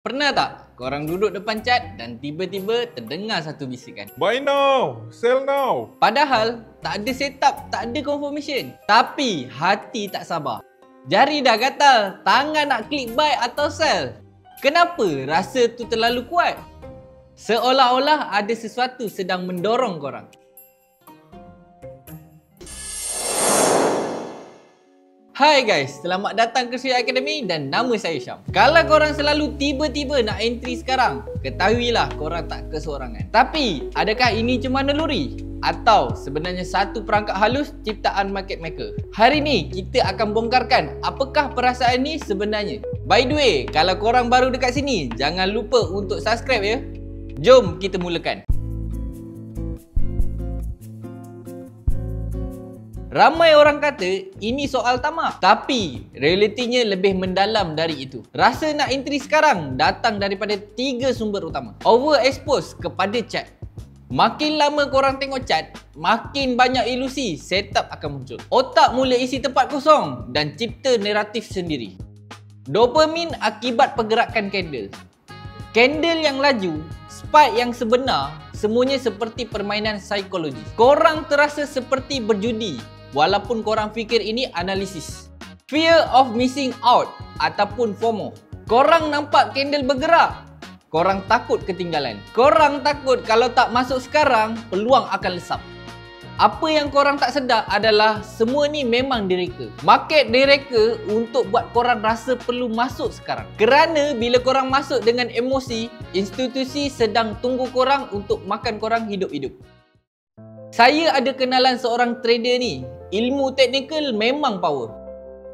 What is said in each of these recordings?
Pernah tak korang duduk depan chat dan tiba-tiba terdengar satu bisikan? Buy now, sell now. Padahal tak ada setup, tak ada confirmation. Tapi hati tak sabar. Jari dah gatal, tangan nak klik buy atau sell. Kenapa rasa tu terlalu kuat? Seolah-olah ada sesuatu sedang mendorong korang. Hai guys, selamat datang ke Sri Academy dan nama saya Syam. Kalau korang selalu tiba-tiba nak entry sekarang, ketahuilah korang tak keseorangan. Tapi, adakah ini cuma naluri? Atau sebenarnya satu perangkap halus ciptaan market maker? Hari ni kita akan bongkarkan apakah perasaan ni sebenarnya. By the way, kalau korang baru dekat sini, jangan lupa untuk subscribe ya. Jom kita mulakan. Ramai orang kata ini soal tamak, tapi realitinya lebih mendalam dari itu. Rasa nak entry sekarang datang daripada 3 sumber utama. Overexpose kepada chat. Makin lama korang tengok chat, makin banyak ilusi setup akan muncul. Otak mula isi tempat kosong dan cipta naratif sendiri. Dopamin akibat pergerakan candle. Candle yang laju, spike yang sebenar, semuanya seperti permainan psikologi. Korang terasa seperti berjudi walaupun korang fikir ini analisis. Fear of missing out ataupun FOMO. Korang nampak candle bergerak, korang takut ketinggalan. Korang takut kalau tak masuk sekarang, peluang akan lesap. Apa yang korang tak sedar adalah semua ni memang direka. Market direka untuk buat korang rasa perlu masuk sekarang. Kerana bila korang masuk dengan emosi, institusi sedang tunggu korang untuk makan korang hidup-hidup. Saya ada kenalan seorang trader ni. Ilmu teknikal memang power.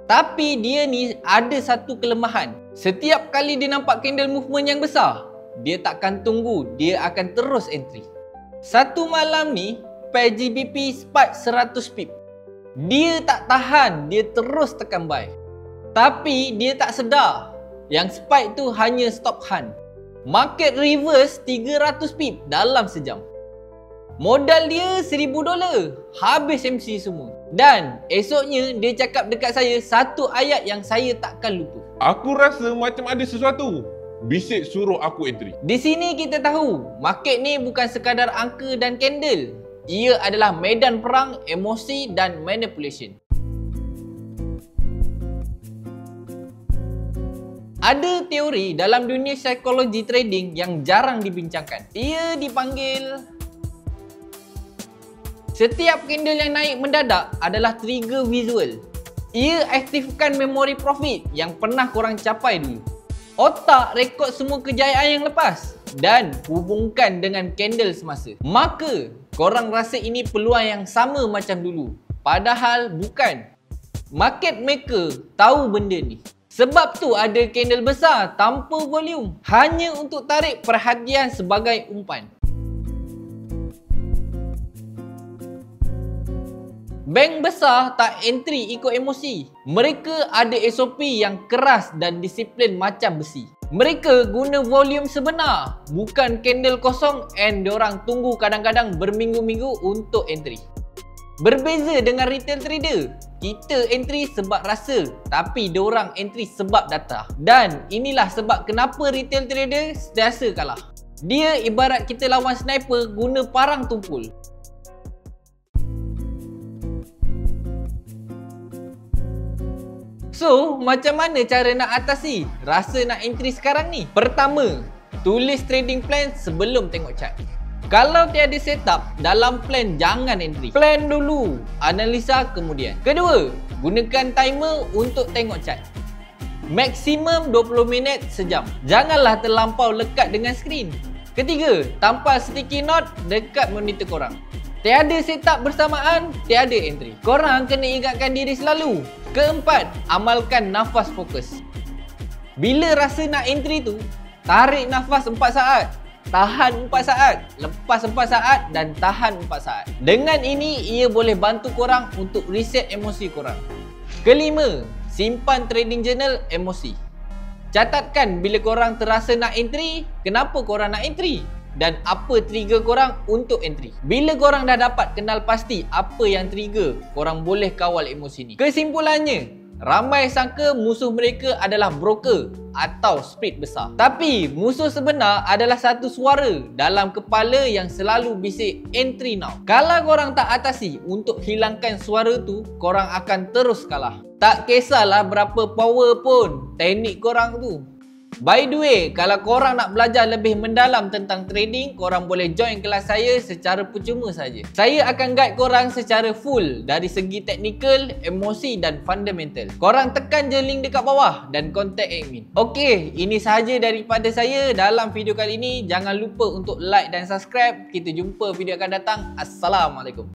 Tapi dia ni ada satu kelemahan. Setiap kali dia nampak candle movement yang besar, dia takkan tunggu, dia akan terus entry. Satu malam ni, pair GBP spike 100 pip. Dia tak tahan, dia terus tekan buy. Tapi dia tak sedar yang spike tu hanya stop hunt. Market reverse 300 pip dalam sejam. Modal dia $1,000, habis MC semua. Dan esoknya dia cakap dekat saya satu ayat yang saya takkan lupa. Aku rasa macam ada sesuatu. Bisik suruh aku entry. Di sini kita tahu, market ni bukan sekadar angka dan candle. Ia adalah medan perang, emosi dan manipulation. Ada teori dalam dunia psikologi trading yang jarang dibincangkan. Ia dipanggil setiap candle yang naik mendadak adalah trigger visual. Ia aktifkan memori profit yang pernah korang capai dulu. Otak rekod semua kejayaan yang lepas dan hubungkan dengan candle semasa. Maka korang rasa ini peluang yang sama macam dulu. Padahal bukan. Market maker tahu benda ni. Sebab tu ada candle besar tanpa volume, hanya untuk tarik perhatian sebagai umpan. Bank besar tak entry ikut emosi. Mereka ada SOP yang keras dan disiplin macam besi. Mereka guna volume sebenar, bukan candle kosong and diorang tunggu kadang-kadang berminggu-minggu untuk entry. Berbeza dengan retail trader, kita entry sebab rasa, tapi diorang entry sebab data. Dan inilah sebab kenapa retail trader sentiasa kalah. Dia ibarat kita lawan sniper guna parang tumpul. So, macam mana cara nak atasi rasa nak entry sekarang ni? Pertama, tulis trading plan sebelum tengok chart. Kalau tiada setup, dalam plan jangan entry. Plan dulu, analisa kemudian. Kedua, gunakan timer untuk tengok chart. Maksimum 20 minit sejam. Janganlah terlampau lekat dengan skrin. Ketiga, tampal sticky note dekat monitor korang. Tiada setup bersamaan, tiada entry. Korang kena ingatkan diri selalu. Keempat, amalkan nafas fokus. Bila rasa nak entry tu, tarik nafas 4 saat, tahan 4 saat, lepas 4 saat dan tahan 4 saat. Dengan ini, ia boleh bantu korang untuk reset emosi korang. Kelima, simpan trading journal emosi. Catatkan bila korang terasa nak entry, kenapa korang nak entry dan apa trigger korang untuk entry. Bila korang dah dapat kenal pasti apa yang trigger, korang boleh kawal emosi ni. Kesimpulannya, Ramai sangka musuh mereka adalah broker atau speed besar. Tapi musuh sebenar adalah satu suara dalam kepala yang selalu bisik entry now. Kalau korang tak atasi untuk hilangkan suara tu, korang akan terus kalah. Tak kisahlah berapa power pun teknik korang tu. By the way, kalau korang nak belajar lebih mendalam tentang trading, korang boleh join kelas saya secara percuma saja. Saya akan guide korang secara full dari segi teknikal, emosi dan fundamental. Korang tekan je link dekat bawah dan contact admin. Okey, ini sahaja daripada saya dalam video kali ini. Jangan lupa untuk like dan subscribe. Kita jumpa video akan datang. Assalamualaikum.